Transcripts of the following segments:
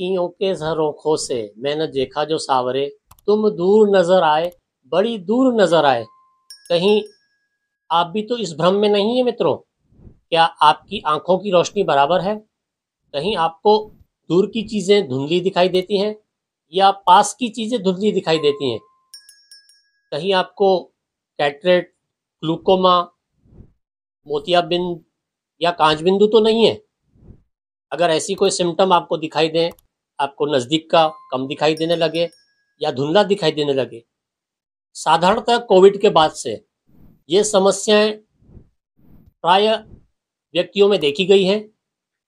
अखियों के झरोखों से मैंने देखा जो सावरे, तुम दूर नजर आए, बड़ी दूर नजर आए। कहीं आप भी तो इस भ्रम में नहीं है मित्रों? क्या आपकी आंखों की रोशनी बराबर है? कहीं आपको दूर की चीजें धुंधली दिखाई देती हैं या पास की चीजें धुंधली दिखाई देती हैं? कहीं आपको कैटरेट, ग्लूकोमा, मोतियाबिंद या कांच बिंदु तो नहीं है? अगर ऐसी कोई सिम्टम आपको दिखाई दें, आपको नज़दीक का कम दिखाई देने लगे या धुंधला दिखाई देने लगे, साधारणतः कोविड के बाद से ये समस्याएं प्राय व्यक्तियों में देखी गई हैं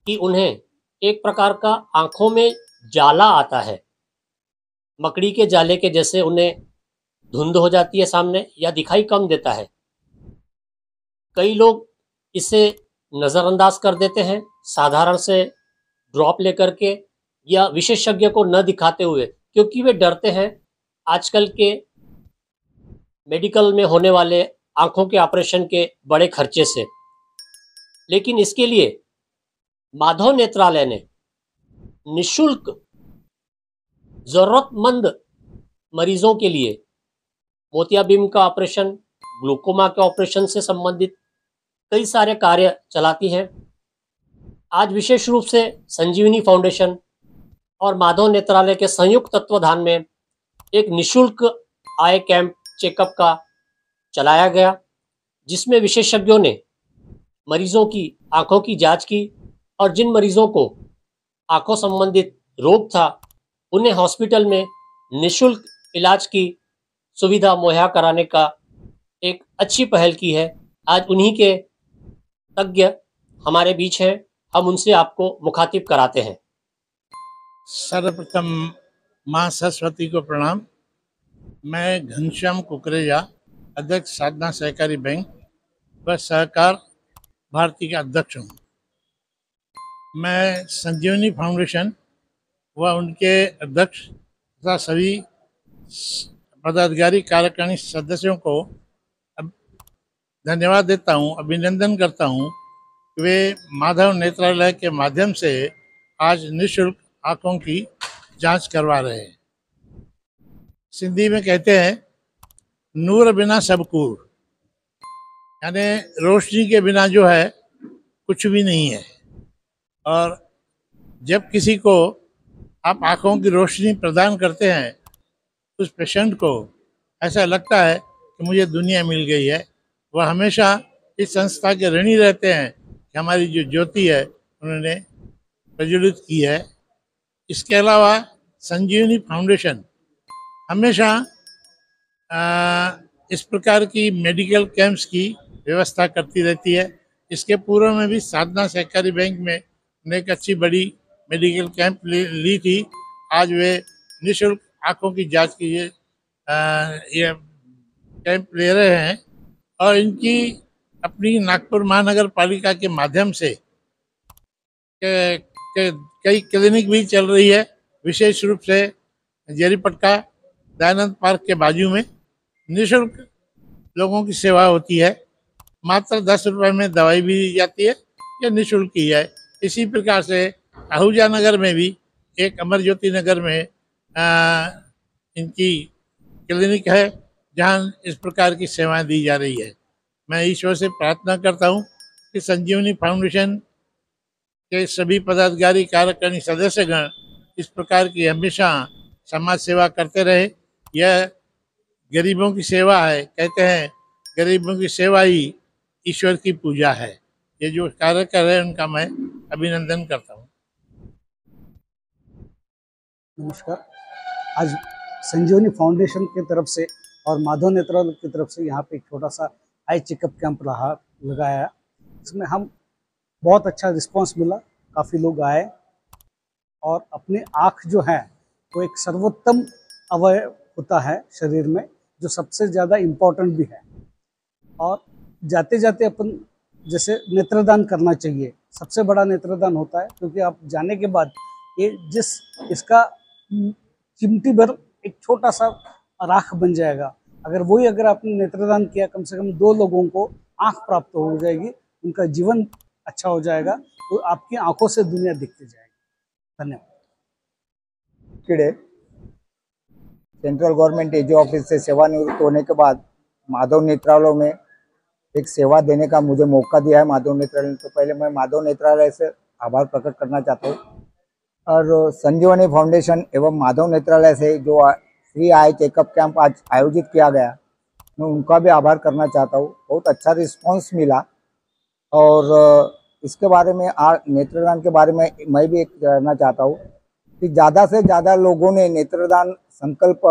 कि उन्हें एक प्रकार का आंखों में जाला आता है, मकड़ी के जाले के जैसे उन्हें धुंध हो जाती है सामने या दिखाई कम देता है। कई लोग इसे नज़रअंदाज कर देते हैं साधारण से ड्रॉप लेकर के या विशेषज्ञ को न दिखाते हुए, क्योंकि वे डरते हैं आजकल के मेडिकल में होने वाले आंखों के ऑपरेशन के बड़े खर्चे से। लेकिन इसके लिए माधव नेत्रालय ने निशुल्क ज़रूरतमंद मरीजों के लिए मोतियाबिंद का ऑपरेशन, ग्लूकोमा के ऑपरेशन से संबंधित कई सारे कार्य चलाती है। आज विशेष रूप से संजीवनी फाउंडेशन और माधव नेत्रालय के संयुक्त तत्वाधान में एक निशुल्क आई कैंप चेकअप का चलाया गया, जिसमें विशेषज्ञों ने मरीजों की आंखों की जांच की और जिन मरीजों को आंखों संबंधित रोग था उन्हें हॉस्पिटल में निशुल्क इलाज की सुविधा मुहैया कराने का एक अच्छी पहल की है। आज उन्हीं के तज्ञ हमारे बीच हैं, हम उनसे आपको मुखातिब कराते हैं। सर्वप्रथम माँ सरस्वती को प्रणाम। मैं घनश्याम कुकरेजा, अध्यक्ष साधना सहकारी बैंक व सहकार भारती का अध्यक्ष हूँ। मैं संजीवनी फाउंडेशन व उनके अध्यक्ष तथा सभी पदाधिकारी कार्यकारिणी सदस्यों को धन्यवाद देता हूँ, अभिनंदन करता हूँ कि वे माधव नेत्रालय के माध्यम से आज निःशुल्क आँखों की जांच करवा रहे हैं। सिंधी में कहते हैं नूर बिना सब कूड़, यानी रोशनी के बिना जो है कुछ भी नहीं है। और जब किसी को आप आँखों की रोशनी प्रदान करते हैं उस पेशेंट को ऐसा लगता है कि मुझे दुनिया मिल गई है। वह हमेशा इस संस्था के ऋणी रहते हैं कि हमारी जो ज्योति है उन्होंने प्रज्वलित की है। इसके अलावा संजीवनी फाउंडेशन हमेशा इस प्रकार की मेडिकल कैंप्स की व्यवस्था करती रहती है। इसके पूर्व में भी साधना सहकारी बैंक में एक अच्छी बड़ी मेडिकल कैंप ली थी। आज वे निःशुल्क आँखों की जांच की ये कैंप ले रहे हैं और इनकी अपनी नागपुर महानगर पालिका के माध्यम से कई क्लिनिक भी चल रही है। विशेष रूप से जेरीपटका दयानंद पार्क के बाजू में निःशुल्क लोगों की सेवा होती है। मात्र 10 रुपए में दवाई भी दी जाती है, यह निःशुल्क ही है। इसी प्रकार से आहूजा नगर में भी एक अमर ज्योति नगर में इनकी क्लिनिक है जहां इस प्रकार की सेवाएं दी जा रही है। मैं ईश्वर से प्रार्थना करता हूं कि संजीवनी फाउंडेशन के सभी पदाधिकारी कार्यकारिणी सदस्यगण इस प्रकार की हमेशा समाज सेवा करते रहे। यह गरीबों की सेवा है, कहते हैं गरीबों की सेवा ही ईश्वर की पूजा है। ये जो कार्य कर रहे हैं उनका मैं अभिनंदन करता हूँ। नमस्कार। आज संजीवनी फाउंडेशन की तरफ से और माधव नेत्रालय की तरफ से यहाँ पे एक छोटा सा आई चेकअप कैंप लगाया। इसमें हम बहुत अच्छा रिस्पांस मिला, काफ़ी लोग आए और अपनी आँख जो है वो एक सर्वोत्तम अवयव होता है शरीर में, जो सबसे ज़्यादा इम्पोर्टेंट भी है। और जाते जाते अपन जैसे नेत्रदान करना चाहिए, सबसे बड़ा नेत्रदान होता है, क्योंकि आप जाने के बाद ये इसका चिमटी भर एक छोटा सा राख बन जाएगा। अगर आपने नेत्रदान किया, कम से कम 2 लोगों को आँख प्राप्त हो जाएगी, उनका जीवन अच्छा हो जाएगा, तो आपकी आँखों से दुनिया दिखती जाएगी। धन्यवाद। उटकिड़े। सेंट्रल गवर्नमेंट एजी ऑफिस से सेवानिवृत्त होने के बाद माधव नेत्रालय में एक सेवा देने का मुझे मौका दिया है माधव नेत्रालय। तो पहले मैं माधव नेत्रालय से आभार प्रकट करना चाहता हूँ, और संजीवनी फाउंडेशन एवं माधव नेत्रालय से जो फ्री आई चेकअप कैंप आज आयोजित किया गया, मैं उनका भी आभार करना चाहता हूँ। बहुत अच्छा रिस्पांस मिला, और इसके बारे में नेत्रदान के बारे में मैं भी एक कहना चाहता हूँ कि ज़्यादा से ज़्यादा लोगों ने नेत्रदान संकल्प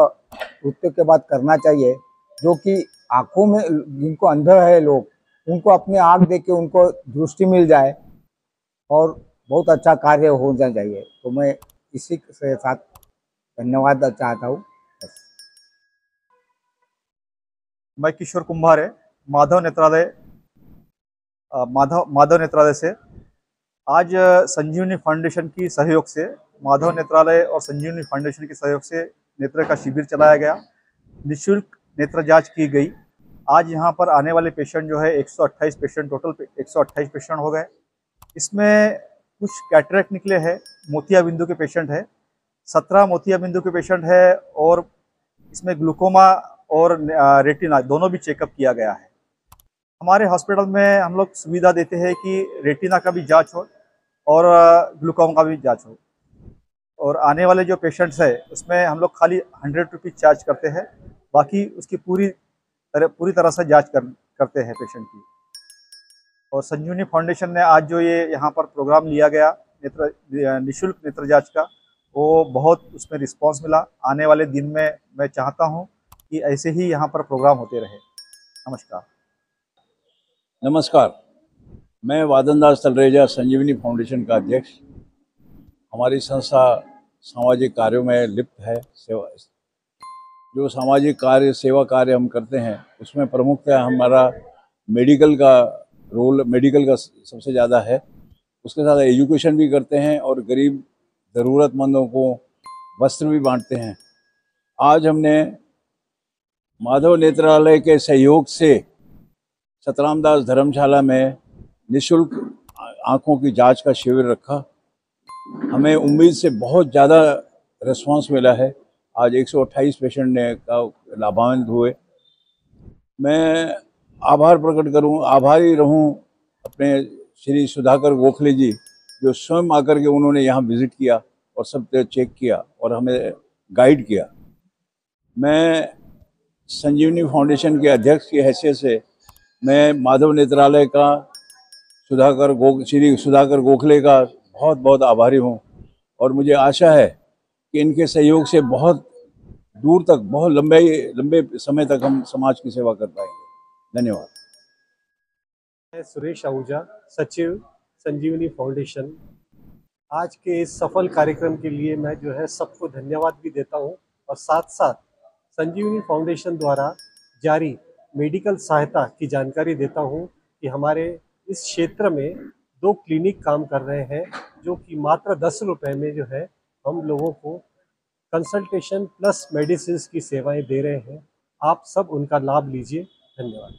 मृत्यु के बाद करना चाहिए। जो कि आँखों में जिनको अंधा है लोग, उनको अपनी आँख देख के उनको दृष्टि मिल जाए और बहुत अच्छा कार्य होना चाहिए। तो मैं इसी के साथ धन्यवाद चाहता हूँ। मैं किशोर कुंभार है, माधव नेत्रालय से। आज संजीवनी फाउंडेशन की सहयोग से, माधव नेत्रालय और संजीवनी फाउंडेशन के सहयोग से नेत्र का शिविर चलाया गया। निःशुल्क नेत्र जांच की गई। आज यहाँ पर आने वाले पेशेंट जो है 128 पेशेंट, टोटल 128 पेशेंट हो गए। इसमें कुछ कैटरेक्ट निकले हैं, मोतिया बिंदु के पेशेंट है, 17 मोतिया बिंदु के पेशेंट है, और इसमें ग्लूकोमा और रेटिना दोनों भी चेकअप किया गया है। हमारे हॉस्पिटल में हम लोग सुविधा देते हैं कि रेटिना का भी जांच हो और ग्लूकोमा का भी जांच हो। और आने वाले जो पेशेंट्स है उसमें हम लोग खाली 100 रुपीज़ चार्ज करते हैं, बाकी उसकी पूरी तरह से जांच करते हैं पेशेंट की। और संजीवनी फाउंडेशन ने आज जो ये यहाँ पर प्रोग्राम लिया गया निःशुल्क नेत्र जांच का, वो बहुत उसमें रिस्पांस मिला। आने वाले दिन में मैं चाहता हूँ कि ऐसे ही यहाँ पर प्रोग्राम होते रहे। नमस्कार, मैं वादन दास तलरेजा, संजीवनी फाउंडेशन का अध्यक्ष। हमारी संस्था सामाजिक कार्यों में लिप्त है। जो सामाजिक कार्य, सेवा कार्य हम करते हैं, उसमें प्रमुखतः हमारा मेडिकल का सबसे ज़्यादा है। उसके साथ एजुकेशन भी करते हैं और गरीब ज़रूरतमंदों को वस्त्र भी बांटते हैं। आज हमने माधव नेत्रालय के सहयोग से सतराम दास धर्मशाला में निःशुल्क आँखों की जांच का शिविर रखा। हमें उम्मीद से बहुत ज़्यादा रिस्पांस मिला है। आज 128 पेशेंट ने लाभान्वित हुए। मैं आभारी रहूं अपने श्री सुधाकर गोखले जी, जो स्वयं आकर के उन्होंने यहाँ विज़िट किया और सब चेक किया और हमें गाइड किया। मैं संजीवनी फाउंडेशन के अध्यक्ष की हैसियत से मैं माधव नेत्रालय का श्री सुधाकर गोखले का बहुत बहुत आभारी हूँ, और मुझे आशा है कि इनके सहयोग से बहुत दूर तक, बहुत लंबे समय तक हम समाज की सेवा कर पाएंगे। धन्यवाद। मैं सुरेश आहूजा, सचिव संजीवनी फाउंडेशन। आज के इस सफल कार्यक्रम के लिए मैं जो है सबको धन्यवाद भी देता हूँ, और साथ साथ संजीवनी फाउंडेशन द्वारा जारी मेडिकल सहायता की जानकारी देता हूँ कि हमारे इस क्षेत्र में 2 क्लिनिक काम कर रहे हैं, जो कि मात्र 10 रुपये में जो है हम लोगों को कंसल्टेशन प्लस मेडिसिन की सेवाएं दे रहे हैं। आप सब उनका लाभ लीजिए। धन्यवाद।